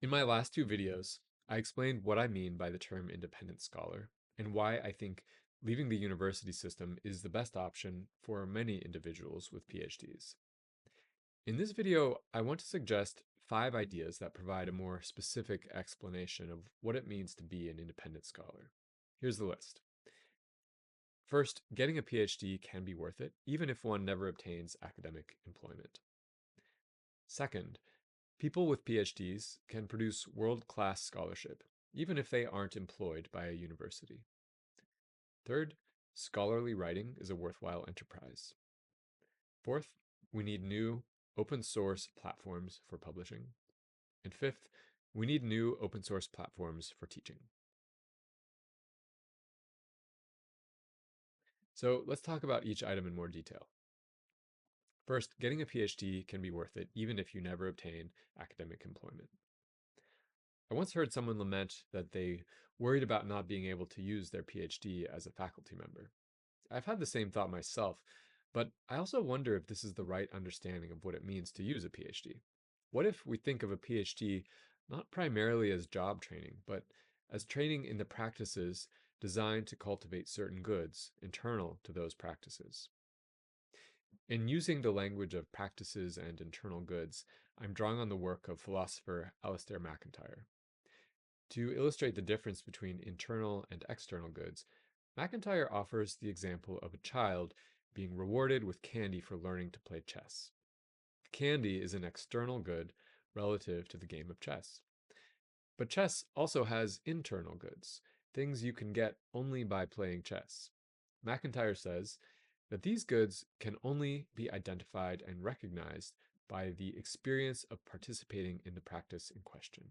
In my last two videos, I explained what I mean by the term independent scholar and why I think leaving the university system is the best option for many individuals with PhDs. In this video, I want to suggest 5 ideas that provide a more specific explanation of what it means to be an independent scholar. Here's the list. First, getting a PhD can be worth it, even if one never obtains academic employment. Second, people with PhDs can produce world-class scholarship, even if they aren't employed by a university. Third, scholarly writing is a worthwhile enterprise. Fourth, we need new open source platforms for publishing. And fifth, we need new open source platforms for teaching. So let's talk about each item in more detail. First, getting a PhD can be worth it even if you never obtain academic employment. I once heard someone lament that they worried about not being able to use their PhD as a faculty member. I've had the same thought myself, but I also wonder if this is the right understanding of what it means to use a PhD. What if we think of a PhD not primarily as job training, but as training in the practices designed to cultivate certain goods internal to those practices? In using the language of practices and internal goods, I'm drawing on the work of philosopher Alasdair MacIntyre. To illustrate the difference between internal and external goods, MacIntyre offers the example of a child being rewarded with candy for learning to play chess. Candy is an external good relative to the game of chess. But chess also has internal goods, things you can get only by playing chess. MacIntyre says that these goods can only be identified and recognized by the experience of participating in the practice in question.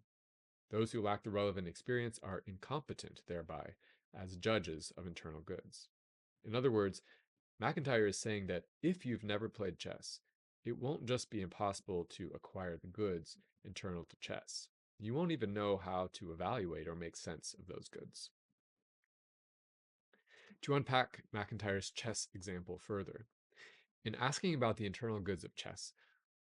Those who lack the relevant experience are incompetent thereby as judges of internal goods. In other words, MacIntyre is saying that if you've never played chess, it won't just be impossible to acquire the goods internal to chess. You won't even know how to evaluate or make sense of those goods. To unpack MacIntyre's chess example further, in asking about the internal goods of chess,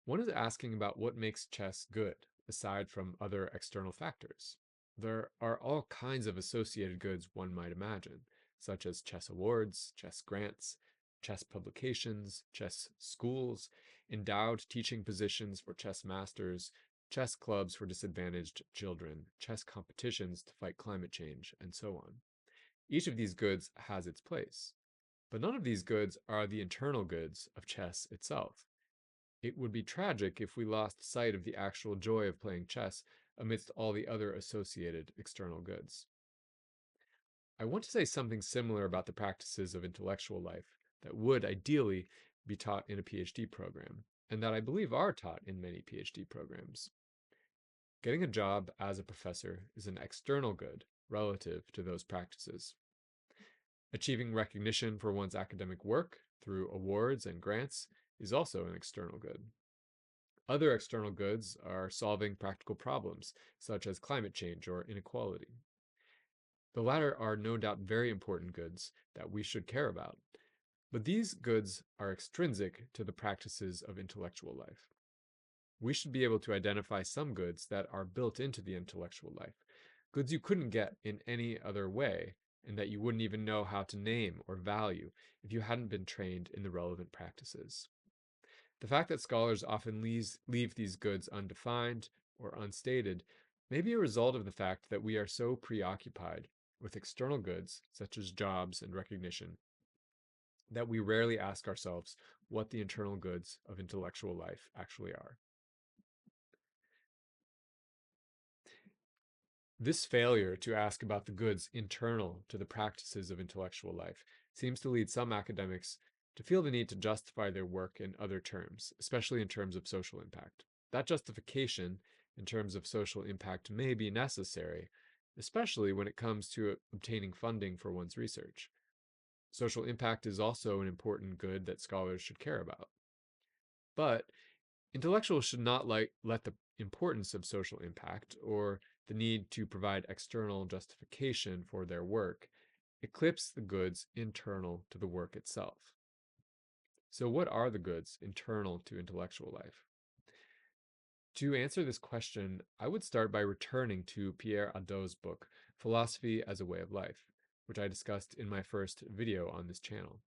one is asking about what makes chess good, aside from other external factors. There are all kinds of associated goods one might imagine, such as chess awards, chess grants, chess publications, chess schools, endowed teaching positions for chess masters, chess clubs for disadvantaged children, chess competitions to fight climate change, and so on. Each of these goods has its place, but none of these goods are the internal goods of chess itself. It would be tragic if we lost sight of the actual joy of playing chess amidst all the other associated external goods. I want to say something similar about the practices of intellectual life that would ideally be taught in a PhD program, and that I believe are taught in many PhD programs. Getting a job as a professor is an external good relative to those practices. Achieving recognition for one's academic work through awards and grants is also an external good. Other external goods are solving practical problems, such as climate change or inequality. The latter are no doubt very important goods that we should care about, but these goods are extrinsic to the practices of intellectual life. We should be able to identify some goods that are built into the intellectual life, goods you couldn't get in any other way, and that you wouldn't even know how to name or value if you hadn't been trained in the relevant practices. The fact that scholars often leave these goods undefined or unstated may be a result of the fact that we are so preoccupied with external goods, such as jobs and recognition, that we rarely ask ourselves what the internal goods of intellectual life actually are. This failure to ask about the goods internal to the practices of intellectual life seems to lead some academics to feel the need to justify their work in other terms, especially in terms of social impact. That justification in terms of social impact may be necessary, especially when it comes to obtaining funding for one's research. Social impact is also an important good that scholars should care about. But intellectuals should not let the importance of social impact or the need to provide external justification for their work eclipse the goods internal to the work itself. So what are the goods internal to intellectual life? To answer this question, I would start by returning to Pierre Hadot's book, Philosophy as a Way of Life, which I discussed in my first video on this channel.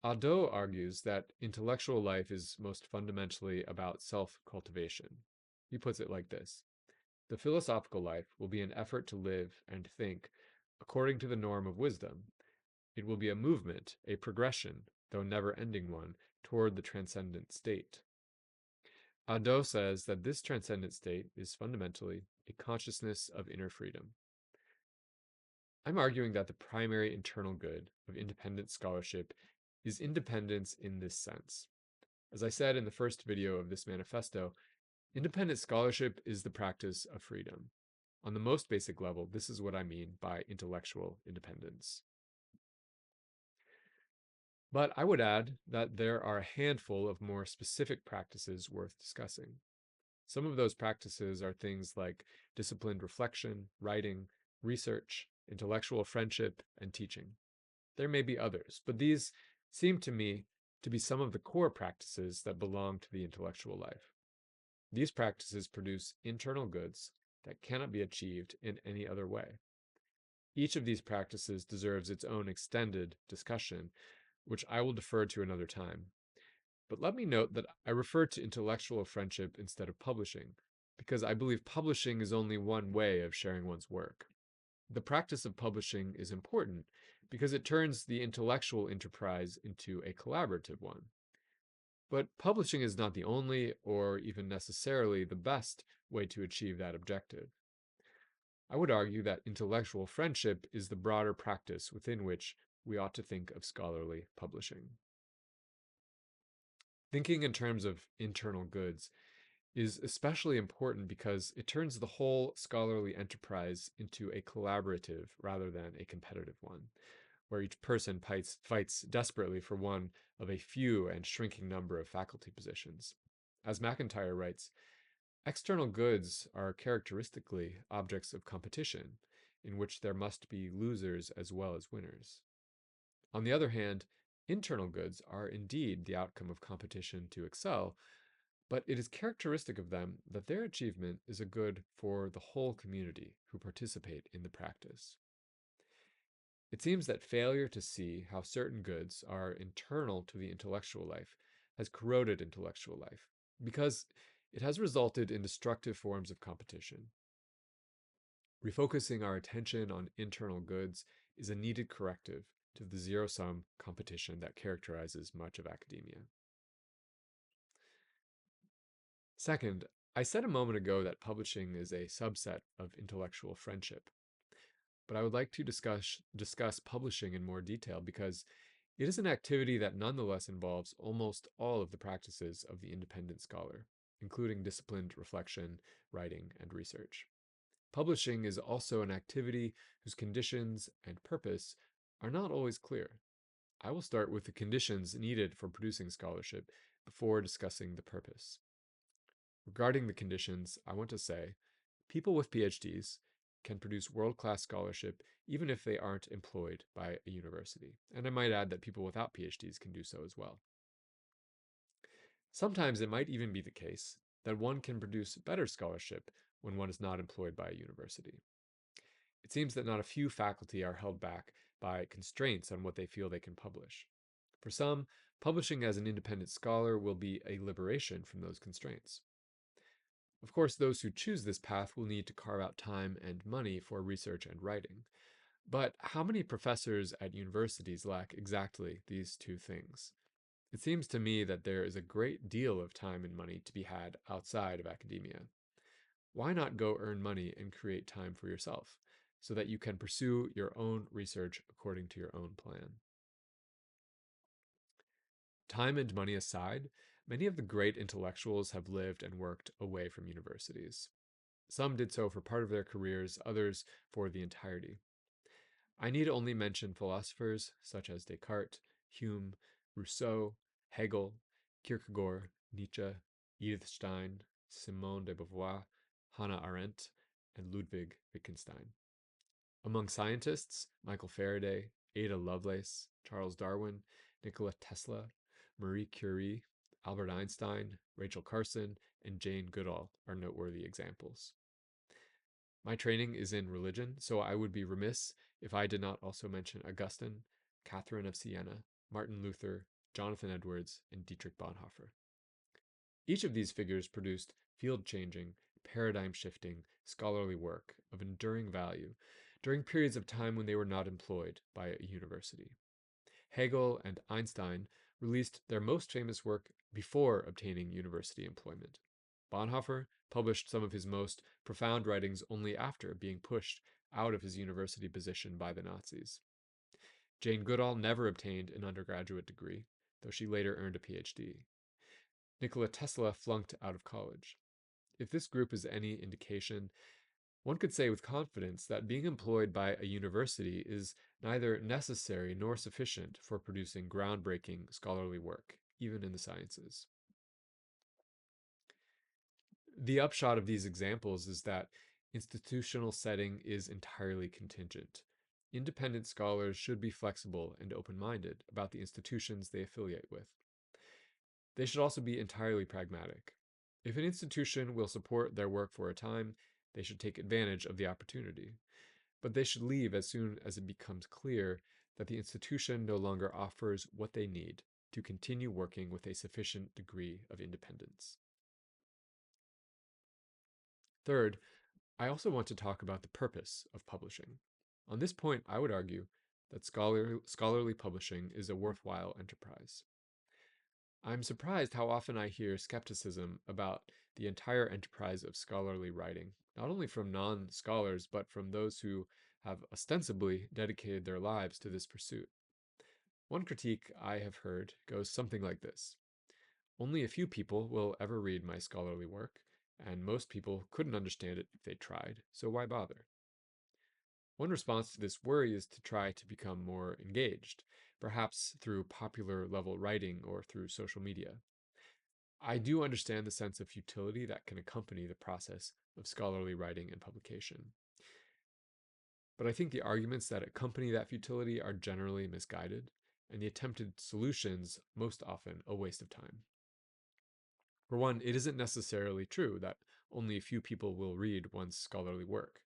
Hadot argues that intellectual life is most fundamentally about self-cultivation. He puts it like this: the philosophical life will be an effort to live and think according to the norm of wisdom. It will be a movement, a progression, though never-ending one, toward the transcendent state. Hadot says that this transcendent state is fundamentally a consciousness of inner freedom. I'm arguing that the primary internal good of independent scholarship is independence in this sense. As I said in the first video of this manifesto, independent scholarship is the practice of freedom. On the most basic level, this is what I mean by intellectual independence. But I would add that there are a handful of more specific practices worth discussing. Some of those practices are things like disciplined reflection, writing, research, intellectual friendship, and teaching. There may be others, but these seem to me to be some of the core practices that belong to the intellectual life. These practices produce internal goods that cannot be achieved in any other way. Each of these practices deserves its own extended discussion, which I will defer to another time. But let me note that I refer to intellectual friendship instead of publishing, because I believe publishing is only one way of sharing one's work. The practice of publishing is important because it turns the intellectual enterprise into a collaborative one. But publishing is not the only, or even necessarily the best, way to achieve that objective. I would argue that intellectual friendship is the broader practice within which we ought to think of scholarly publishing. Thinking in terms of internal goods is especially important because it turns the whole scholarly enterprise into a collaborative rather than a competitive one, where each person fights desperately for one of a few and shrinking number of faculty positions. As MacIntyre writes, external goods are characteristically objects of competition, in which there must be losers as well as winners. On the other hand, internal goods are indeed the outcome of competition to excel, but it is characteristic of them that their achievement is a good for the whole community who participate in the practice. It seems that failure to see how certain goods are internal to the intellectual life has corroded intellectual life, because it has resulted in destructive forms of competition. Refocusing our attention on internal goods is a needed corrective to the zero-sum competition that characterizes much of academia. Second, I said a moment ago that publishing is a subset of intellectual friendship, but I would like to discuss publishing in more detail because it is an activity that nonetheless involves almost all of the practices of the independent scholar, including disciplined reflection, writing, and research. Publishing is also an activity whose conditions and purpose are not always clear. I will start with the conditions needed for producing scholarship before discussing the purpose. Regarding the conditions, I want to say, people with PhDs can produce world-class scholarship even if they aren't employed by a university. And I might add that people without PhDs can do so as well. Sometimes it might even be the case that one can produce better scholarship when one is not employed by a university. It seems that not a few faculty are held back by constraints on what they feel they can publish. For some, publishing as an independent scholar will be a liberation from those constraints. Of course, those who choose this path will need to carve out time and money for research and writing. But how many professors at universities lack exactly these two things? It seems to me that there is a great deal of time and money to be had outside of academia. Why not go earn money and create time for yourself so that you can pursue your own research according to your own plan? Time and money aside, many of the great intellectuals have lived and worked away from universities. Some did so for part of their careers, others for the entirety. I need only mention philosophers such as Descartes, Hume, Rousseau, Hegel, Kierkegaard, Nietzsche, Edith Stein, Simone de Beauvoir, Hannah Arendt, and Ludwig Wittgenstein. Among scientists, Michael Faraday, Ada Lovelace, Charles Darwin, Nikola Tesla, Marie Curie, Albert Einstein, Rachel Carson, and Jane Goodall are noteworthy examples. My training is in religion, so I would be remiss if I did not also mention Augustine, Catherine of Siena, Martin Luther, Jonathan Edwards, and Dietrich Bonhoeffer. Each of these figures produced field-changing, paradigm-shifting, scholarly work of enduring value during periods of time when they were not employed by a university. Hegel and Einstein released their most famous work before obtaining university employment. Bonhoeffer published some of his most profound writings only after being pushed out of his university position by the Nazis. Jane Goodall never obtained an undergraduate degree, though she later earned a PhD. Nikola Tesla flunked out of college. If this group is any indication, one could say with confidence that being employed by a university is neither necessary nor sufficient for producing groundbreaking scholarly work, even in the sciences. The upshot of these examples is that institutional setting is entirely contingent. Independent scholars should be flexible and open-minded about the institutions they affiliate with. They should also be entirely pragmatic. If an institution will support their work for a time, they should take advantage of the opportunity. But they should leave as soon as it becomes clear that the institution no longer offers what they need to continue working with a sufficient degree of independence. Third, I also want to talk about the purpose of publishing. On this point, I would argue that scholarly publishing is a worthwhile enterprise. I'm surprised how often I hear skepticism about the entire enterprise of scholarly writing, not only from non-scholars, but from those who have ostensibly dedicated their lives to this pursuit. One critique I have heard goes something like this: only a few people will ever read my scholarly work, and most people couldn't understand it if they tried, so why bother? One response to this worry is to try to become more engaged, perhaps through popular level writing or through social media. I do understand the sense of futility that can accompany the process of scholarly writing and publication. But I think the arguments that accompany that futility are generally misguided, and the attempted solutions most often a waste of time. For one, it isn't necessarily true that only a few people will read one's scholarly work.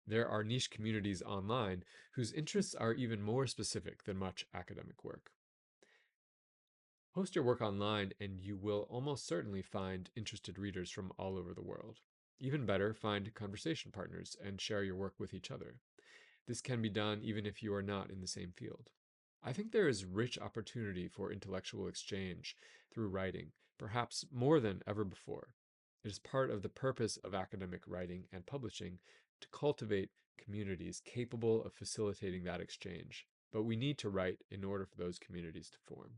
There are niche communities online whose interests are even more specific than much academic work. Post your work online and you will almost certainly find interested readers from all over the world. Even better, find conversation partners and share your work with each other. This can be done even if you are not in the same field. I think there is rich opportunity for intellectual exchange through writing, perhaps more than ever before. It is part of the purpose of academic writing and publishing to cultivate communities capable of facilitating that exchange, but we need to write in order for those communities to form.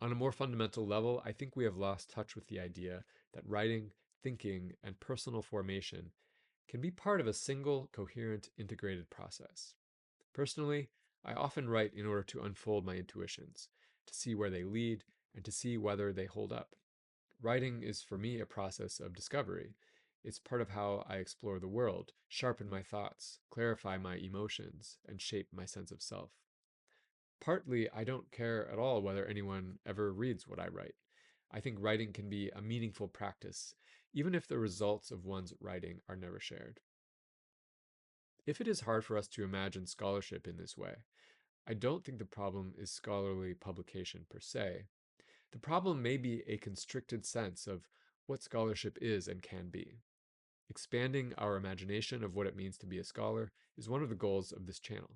On a more fundamental level, I think we have lost touch with the idea that writing, thinking, and personal formation can be part of a single, coherent, integrated process. Personally, I often write in order to unfold my intuitions, to see where they lead, and to see whether they hold up. Writing is for me a process of discovery. It's part of how I explore the world, sharpen my thoughts, clarify my emotions, and shape my sense of self. Partly, I don't care at all whether anyone ever reads what I write. I think writing can be a meaningful practice, even if the results of one's writing are never shared. If it is hard for us to imagine scholarship in this way, I don't think the problem is scholarly publication per se. The problem may be a constricted sense of what scholarship is and can be. Expanding our imagination of what it means to be a scholar is one of the goals of this channel.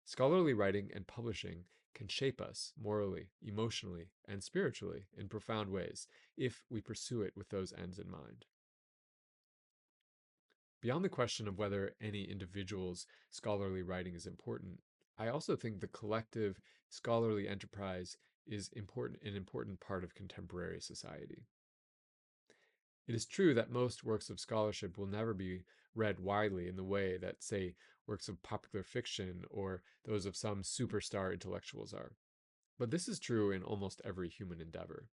Scholarly writing and publishing can shape us morally, emotionally, and spiritually in profound ways if we pursue it with those ends in mind. Beyond the question of whether any individual's scholarly writing is important, I also think the collective scholarly enterprise is an important part of contemporary society. It is true that most works of scholarship will never be read widely in the way that, say, works of popular fiction or those of some superstar intellectuals are. But this is true in almost every human endeavor.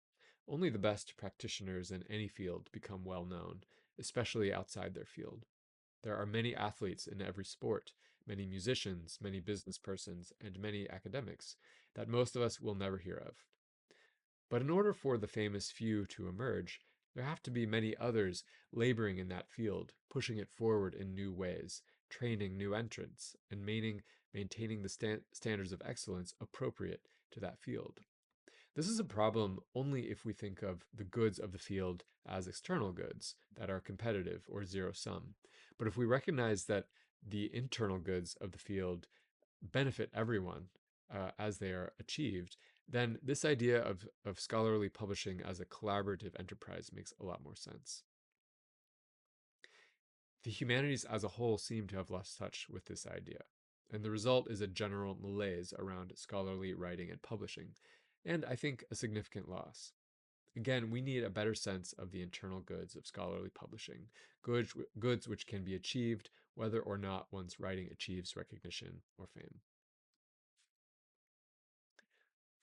Only the best practitioners in any field become well known, especially outside their field. There are many athletes in every sport, many musicians, many business persons, and many academics that most of us will never hear of. But in order for the famous few to emerge, there have to be many others laboring in that field, pushing it forward in new ways, training new entrants, and maintaining the standards of excellence appropriate to that field. This is a problem only if we think of the goods of the field as external goods that are competitive or zero sum. But if we recognize that the internal goods of the field benefit everyone as they are achieved, then this idea of scholarly publishing as a collaborative enterprise makes a lot more sense. The humanities as a whole seem to have lost touch with this idea, and the result is a general malaise around scholarly writing and publishing, and I think a significant loss. Again, we need a better sense of the internal goods of scholarly publishing, goods which can be achieved whether or not one's writing achieves recognition or fame.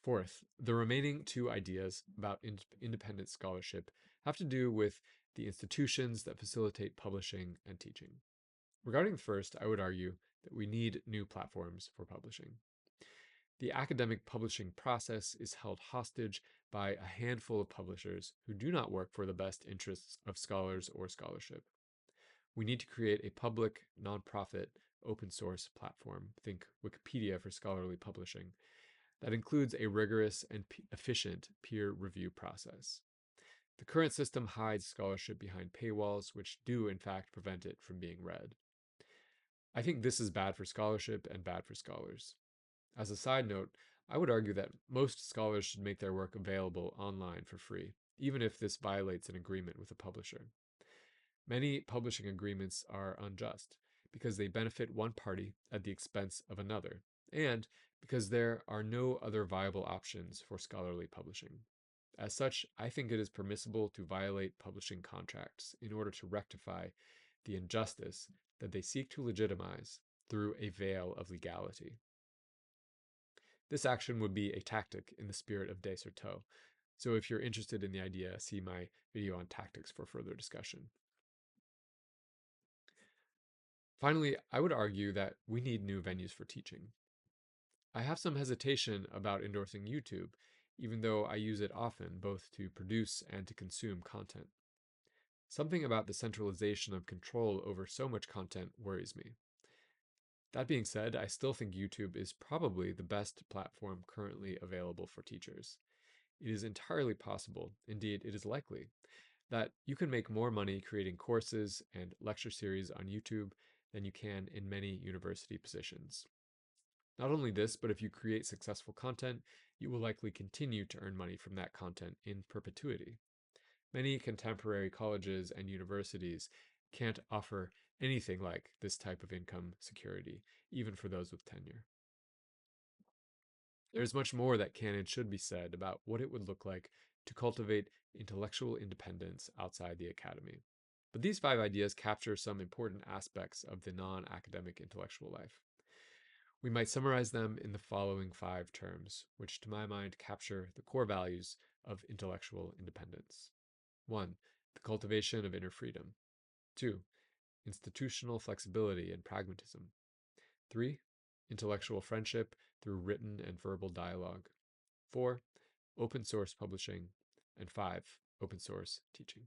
Fourth, the remaining two ideas about independent scholarship have to do with the institutions that facilitate publishing and teaching. Regarding the first, I would argue that we need new platforms for publishing. The academic publishing process is held hostage by a handful of publishers who do not work for the best interests of scholars or scholarship. We need to create a public, nonprofit, open source platform, think Wikipedia for scholarly publishing, that includes a rigorous and efficient peer review process. The current system hides scholarship behind paywalls, which do in fact prevent it from being read. I think this is bad for scholarship and bad for scholars. As a side note, I would argue that most scholars should make their work available online for free, even if this violates an agreement with a publisher. Many publishing agreements are unjust because they benefit one party at the expense of another, and because there are no other viable options for scholarly publishing. As such, I think it is permissible to violate publishing contracts in order to rectify the injustice that they seek to legitimize through a veil of legality. This action would be a tactic in the spirit of Des Certeau, so if you're interested in the idea, see my video on tactics for further discussion. Finally, I would argue that we need new venues for teaching. I have some hesitation about endorsing YouTube, even though I use it often both to produce and to consume content. Something about the centralization of control over so much content worries me. That being said, I still think YouTube is probably the best platform currently available for teachers. It is entirely possible, indeed it is likely, that you can make more money creating courses and lecture series on YouTube than you can in many university positions. Not only this, but if you create successful content, you will likely continue to earn money from that content in perpetuity. Many contemporary colleges and universities can't offer anything like this type of income security, even for those with tenure. There's much more that can and should be said about what it would look like to cultivate intellectual independence outside the academy. But these 5 ideas capture some important aspects of the non-academic intellectual life. We might summarize them in the following 5 terms, which to my mind capture the core values of intellectual independence. 1. The cultivation of inner freedom. 2. Institutional flexibility and pragmatism. 3. Intellectual friendship through written and verbal dialogue. 4. Open source publishing. And 5. Open source teaching.